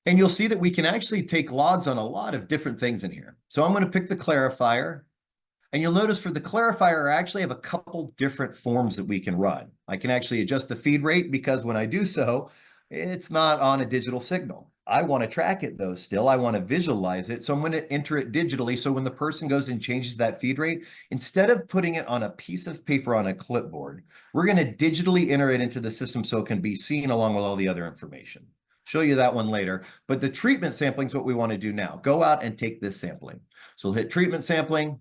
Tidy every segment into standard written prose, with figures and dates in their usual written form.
And you'll see that we can actually take logs on a lot of different things in here. So I'm going to pick the clarifier. And you'll notice for the clarifier, I actually have a couple different forms that we can run. I can actually adjust the feed rate because when I do so, it's not on a digital signal. I want to track it though still. I want to visualize it. So I'm going to enter it digitally. So when the person goes and changes that feed rate, instead of putting it on a piece of paper on a clipboard, we're going to digitally enter it into the system so it can be seen along with all the other information. Show you that one later. But the treatment sampling is what we want to do now. Go out and take this sampling. So we'll hit treatment sampling,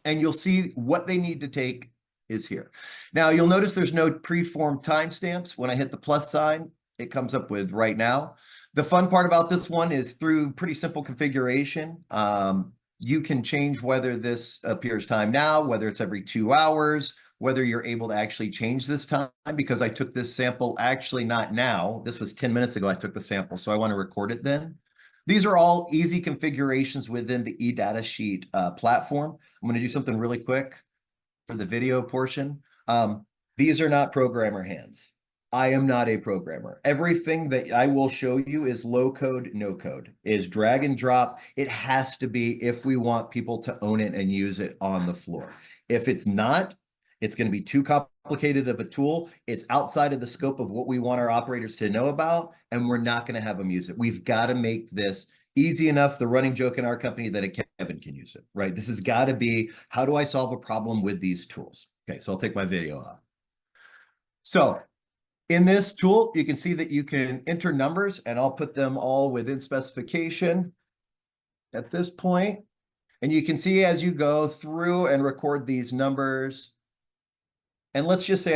and you'll see what they need to take is here. Now, you'll notice there's no preformed timestamps. When I hit the plus sign, it comes up with right now. The fun part about this one is through pretty simple configuration. You can change whether this appears time now, whether it's every 2 hours, whether you're able to actually change this time, because I took this sample actually not now. This was 10 minutes ago I took the sample, so I want to record it then. These are all easy configurations within the eDatasheet platform. I'm going to do something really quick for the video portion. These are not programmer hands. I am not a programmer. Everything that I will show you is low code, no code, is drag and drop. It has to be if we want people to own it and use it on the floor. If it's not, it's going to be too complicated of a tool. It's outside of the scope of what we want our operators to know about, and we're not going to have them use it. We've got to make this easy enough, the running joke in our company, that Kevin can use it, right? This has got to be, how do I solve a problem with these tools? Okay, so I'll take my video off. So in this tool, you can see that you can enter numbers, and I'll put them all within specification at this point. And you can see as you go through and record these numbers, and let's just say